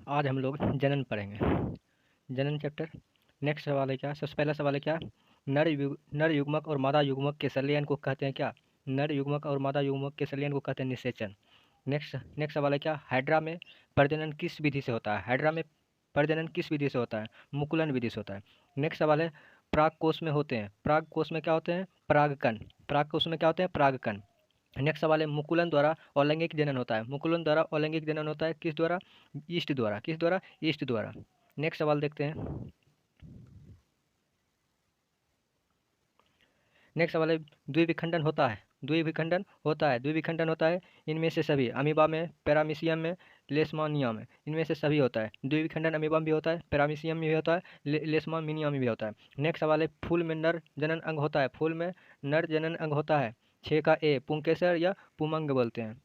आज हम लोग जनन पढ़ेंगे। जनन चैप्टर। नेक्स्ट सवाल है क्या, सबसे पहला सवाल है क्या, नर युग्मक और मादा युग्मक के संलयन को कहते हैं क्या। नर युग्मक और मादा युग्मक के संलयन को कहते हैं निषेचन। नेक्स्ट नेक्स्ट सवाल है क्या, हाइड्रा में प्रजनन किस विधि से होता है। हाइड्रा में प्रजनन किस विधि से होता है, मुकुलन विधि से होता है। नेक्स्ट सवाल है, पराग कोष में होते हैं, पराग कोष में क्या होते हैं, परागकण। पराग कोष में क्या होते हैं, परागकण। नेक्स्ट सवाल है, मुकुलन द्वारा अलैंगिक जनन होता है। मुकुलन द्वारा अलैंगिक जनन होता है किस द्वारा, ईस्ट द्वारा। किस द्वारा, ईस्ट द्वारा। नेक्स्ट सवाल देखते हैं। नेक्स्ट सवाल है, द्विविखंडन होता है। द्विविखंडन होता है, द्विविखंडन होता है इनमें से सभी, अमीबा में, पैरामीशियम में, लेशमानिया में, इनमें से सभी होता है। द्विविखंडन अमीबा में भी होता है, पैरामीशियम में भी होता है, लेशमानिया में भी होता है। नेक्स्ट सवाल है, फूल में नर जनन अंग होता है। फूल में नर जनन अंग होता है। 6 का ए, पुंकेसर या पुमंग बोलते हैं।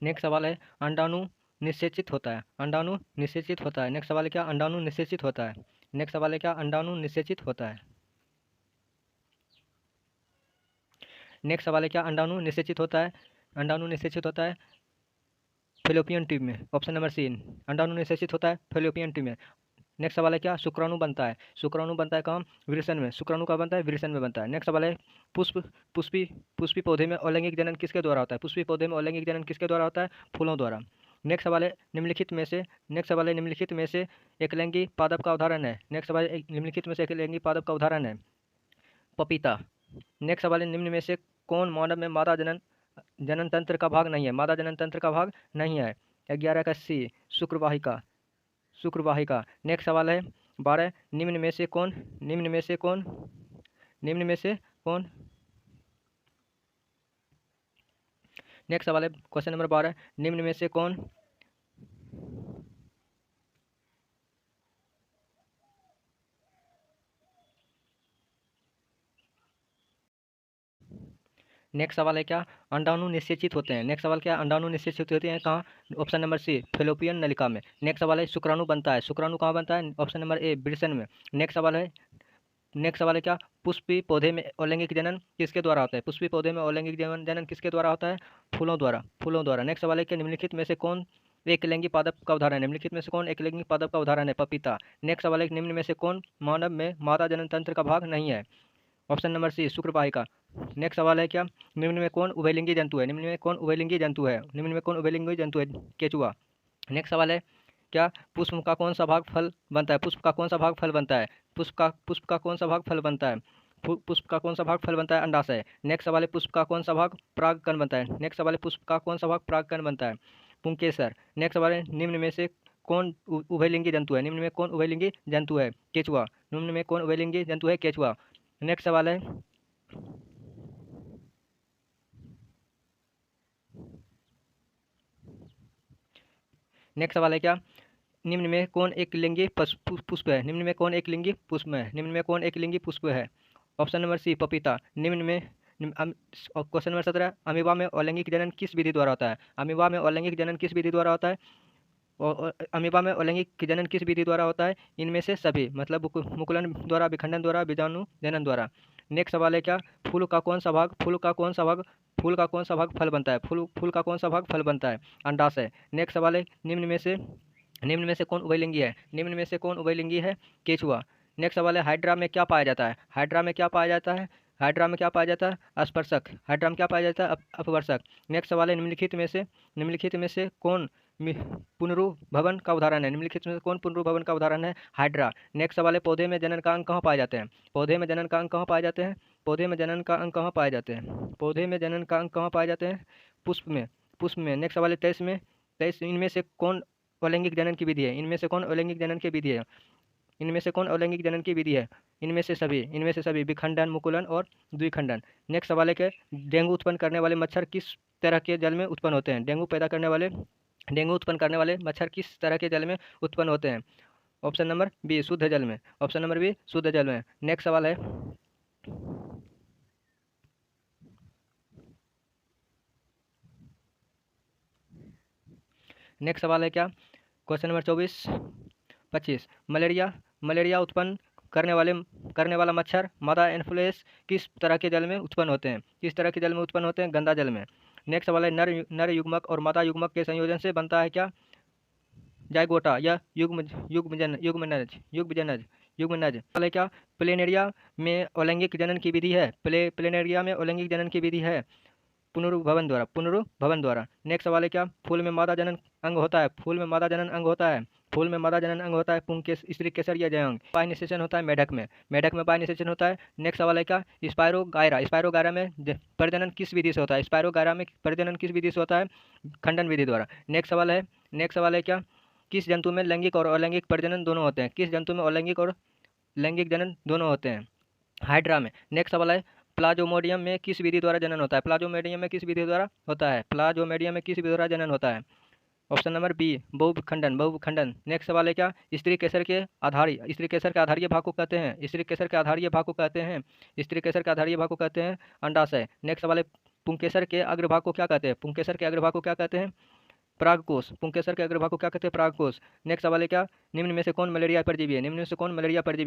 नेक्स्ट सवाल है, अंडाणु निषेचित होता है। अंडाणु निषेचित होता है। नेक्स्ट सवाल है क्या, अंडाणु निषेचित होता है। नेक्स्ट सवाल है क्या, अंडाणु निषेचित होता है। नेक्स्ट सवाल है क्या, अंडाणु निषेचित होता है। अंडाणु निषेचित होता है फेलोपियन ट्यूब में। ऑप्शन नंबर सी, अंडाणु निषेचित होता है फेलोपियन ट्यूब में। नेक्स्ट सवाल है क्या, शुक्राणु बनता है। शुक्राणु बनता है कहाँ, वृषण में। शुक्राणु कहाँ बनता है, वृषण में बनता है। नेक्स्ट सवाल है, पुष्प पुष्पी पुष्पी पौधे में अलैंगिक जनन किसके द्वारा होता है। पुष्पी पौधे में अलैंगिक जनन किसके द्वारा होता है, फूलों द्वारा। नेक्स्ट सवाल है, निम्नलिखित में से एकलिंगी पादप का उदाहरण है। नेक्स्ट सवाल है, निम्नलिखित में से एकलिंगी पादप का उदाहरण है पपीता। नेक्स्ट सवाल है, निम्न में से कौन मानव में मादा जनन जनन तंत्र का भाग नहीं है। मादा जनन तंत्र का भाग नहीं है। 11 का सी, शुक्रवाहिका। शुक्रवाहिका। नेक्स्ट सवाल है 12, निम्न में से कौन, निम्न में से कौन, निम्न में से कौन। नेक्स्ट सवाल है क्वेश्चन नंबर 12, निम्न में से कौन। नेक्स्ट सवाल है क्या, अंडाणु निषेचित होते हैं। नेक्स्ट सवाल क्या, अंडाणु निषेचित होते हैं कहाँ, ऑप्शन नंबर सी, फेलोपियन नलिका में। नेक्स्ट सवाल है, शुक्राणु बनता है। शुक्राणु कहाँ बनता है, ऑप्शन नंबर ए, वृषण में। नेक्स्ट सवाल है, नेक्स्ट सवाल है क्या, पुष्पी पौधे में अलैंगिक जनन किसके द्वारा होता है। पुष्पी पौधे में अलैंगिक जनन किसके द्वारा होता है, फूलों द्वारा। फूलों द्वारा। नेक्स्ट सवाल है कि निम्नलिखित में से कौन एक लिंगी पादप का उदाहरण है। निम्नलिखित में से कौन एक लिंगी पादप का उदाहरण है, पपीता। नेक्स्ट सवाल है, निम्न में से कौन मानव में मादा जनन तंत्र का भाग नहीं है। ऑप्शन नंबर सी, शुक्रवाहिका। नेक्स्ट सवाल है क्या, निम्न में कौन उभयलिंगी जंतु है। निम्न में कौन उभयलिंगी जंतु है, निम्न में कौन उभयलिंगी जंतु है, केचुआ। नेक्स्ट सवाल है क्या, पुष्प का कौन सा भाग फल बनता है। पुष्प का कौन सा भाग फल बनता है, पुष्प का कौन सा भाग फल बनता है, पुष्प का कौन सा भाग फल बनता है, अंडाशय। नेक्स्ट सवाल है, पुष्प का कौन सा भाग परागकण बनता है। नेक्स्ट सवाल है, पुष्प का कौन सा भाग परागकण बनता है, पुंकेसर। नेक्स्ट सवाल है, निम्न में से कौन उभयलिंगी जंतु है। निम्न में कौन उभयलिंगी जंतु है, केचुआ। निम्न में कौन उभयलिंगी जंतु है, केचुआ। नेक्स्ट सवाल है, नेक्स्ट सवाल है क्या, निम्न में कौन एक लिंगी पुष्प है। निम्न में कौन एक लिंगी पुष्प है, निम्न में कौन एक लिंगी पुष्प है। ऑप्शन नंबर सी, पपीता। निम्न में क्वेश्चन नंबर 17, अमीबा में अलैंगिक जनन किस विधि द्वारा होता है। अमीबा में अलैंगिक जनन किस विधि द्वारा होता है, और अमीबा में अलैंगिक जनन किस विधि द्वारा होता है, इनमें से सभी, मतलब मुकुलन द्वारा, विखंडन द्वारा, बीजाणु जनन द्वारा। नेक्स्ट सवाल है क्या, फूल का कौन सा भाग, फूल का कौन सा भाग, फूल का कौन सा भाग फल बनता है, फूल का कौन सा भाग फल बनता है, अंडाशय। नेक्स्ट सवाल है, निम्न में से कौन उभयलिंगी है। निम्न में से कौन उभयलिंगी है, केचुआ। नेक्स्ट सवाल है, हाइड्रा में क्या पाया जाता है। हाइड्रा में क्या पाया जाता है, हाइड्रा में क्या पाया जाता है, स्पर्शक। हाइड्रा में क्या पाया जाता है, अपवर्शक। नेक्स्ट सवाल है, निम्नलिखित में से कौन पुनरुभवन का उदाहरण है। निम्नलिखित में से कौन पुनरुभवन का उदाहरण है, हाइड्रा। नेक्स्ट सवाल है, पौधे में जनन का अंग कहाँ पाए जाते हैं। पौधे में जनन का अंग कहाँ पाए जाते हैं, पौधे में जनन का अंग कहाँ पाए जाते हैं, पौधे में जनन का अंग कहाँ पाए जाते हैं, पुष्प में, पुष्प में। नेक्स्ट सवाल है, 23 इनमें से कौन अलैंगिक जनन की विधि है। इनमें से कौन अलैंगिक जनन की विधि है, इनमें से कौन अलैंगिक जनन की विधि है, इनमें से सभी, विखंडन, मुकुलन और द्विखंडन। नेक्स्ट सवाल है कि डेंगू उत्पन्न करने वाले मच्छर किस तरह के जल में उत्पन्न होते हैं। डेंगू उत्पन्न करने वाले मच्छर किस तरह के जल में उत्पन्न होते हैं। ऑप्शन नंबर बी, शुद्ध जल में। ऑप्शन नंबर बी, शुद्ध जल में। नेक्स्ट सवाल है, नेक्स्ट सवाल है क्या, क्वेश्चन नंबर 25, मलेरिया उत्पन्न करने वाला मच्छर, मादा एनोफिलिस, किस तरह के जल में उत्पन्न होते हैं, किस तरह के जल में उत्पन्न होते हैं, गंदा जल में। नेक्स्ट सवाल है नर युग्मक और मादा युग्मक के संयोजन से बनता है क्या? जाइगोटा या युग्मनज। सवाल है क्या? प्लेनेरिया में अलैंगिक जनन की विधि है? प्लेनेरिया में अलैंगिक जनन की विधि है पुनरुभवन द्वारा। नेक्स्ट सवाल है क्या? फूल में मादा जनन अंग होता है? फूल में मादा जनन अंग होता है पुंकेश, स्त्री केसर या जयांग। पाई निषेचन होता है मेढक में पाई निषेचन होता है। नेक्स्ट सवाल है क्या? स्पायरोगायरा में प्रजनन किस विधि से होता है? स्पायरोगायरा में प्रजनन किस विधि से होता है? खंडन विधि द्वारा। नेक्स्ट सवाल है क्या? किस जंतु में लैंगिक और अलैंगिक प्रजनन दोनों होते हैं? किस जंतु में अलैंगिक और लैंगिक जनन दोनों होते हैं? हाइड्रा में। नेक्स्ट सवाल है प्लाज्मोडियम में किस विधि द्वारा जनन होता है? प्लाज्मोडियम में किस विधि द्वारा होता है? प्लाज्मोडियम में किस विधि द्वारा जनन होता है? ऑप्शन नंबर बी, बहुखंडन। नेक्स्ट सवाल है क्या? स्त्री केसर के आधारीय भाग को कहते हैं? स्त्री केसर के आधारीय भाग को कहते हैं अंडाशय। नेक्स्ट सवाल है पुंकेसर के अग्रभाग को क्या कहते हैं? परागकोश। नेक्स्ट सवाल है क्या? निम्न में से कौन मलेरिया परजीवी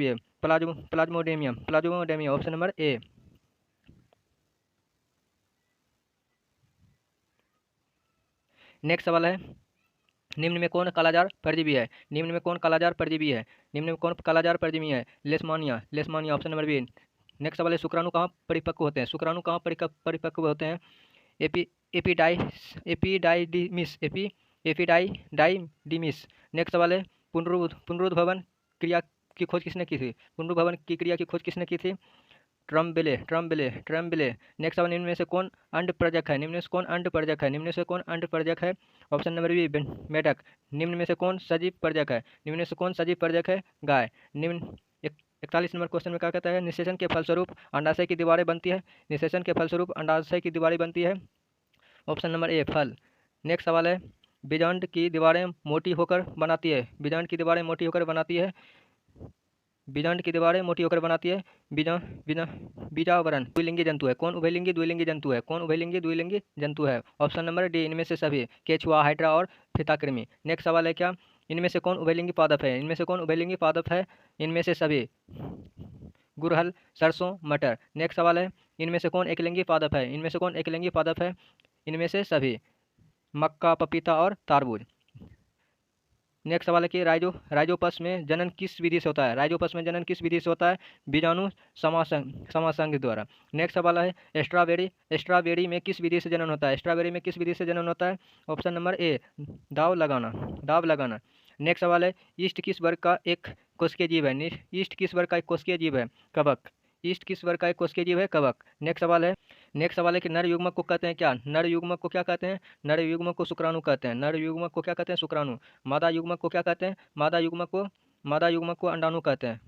है? Plasmodium. Option number A. Next सवाल है निम्न में कौन कालाजार परजीवी है? Leishmania. Option number B. Next सवाल है शुक्राणु कहाँ परिपक्व होते हैं? एपिडाइडिमिस। नेक्स्ट सवाल है पुनरुद्भवन क्रिया की खोज किसने की थी? ट्रम्बेले। नेक्स्ट सवाल निम्न में से कौन अंड प्रजक है? ऑप्शन नंबर बी, मेढक। निम्न में से कौन सजीव प्रजक है? गाय। 41 नंबर क्वेश्चन में क्या कहता है? निषेचन के फलस्वरूप अंडाशय की दीवारें बनती है। ऑप्शन नंबर ए, फल। नेक्स्ट सवाल है बीजांड की दीवारें मोटी होकर बनाती है। बीजावरण द्विलिंगी जंतु है। कौन उभयलिंगी जंतु है? ऑप्शन नंबर डी, इनमें से सभी। केचुआ, हाइड्रा और फीताकृमि। नेक्स्ट सवाल है क्या? इनमें से कौन उभयलिंगी पादप है? इनमें से सभी। गुड़हल, सरसों, मटर। नेक्स्ट सवाल है इनमें से कौन एकलिंगी पादप है? इनमें से सभी। मक्का, पपीता और तारबूज। नेक्स्ट सवाल है कि राइजोपस में जनन किस विधि से होता है? बीजाणु समासंग द्वारा। नेक्स्ट सवाल है स्ट्रॉबेरी में किस विधि से जनन होता है? ऑप्शन नंबर ए, दाव लगाना। नेक्स्ट सवाल है ईस्ट किस वर्ग का एक कोशिकीय जीव है? कवक। नेक्स्ट सवाल है कि नर युग्मक को कहते हैं क्या? नर युग्मक को शुक्राणु कहते हैं। मादा युग्मक को अंडाणु कहते हैं।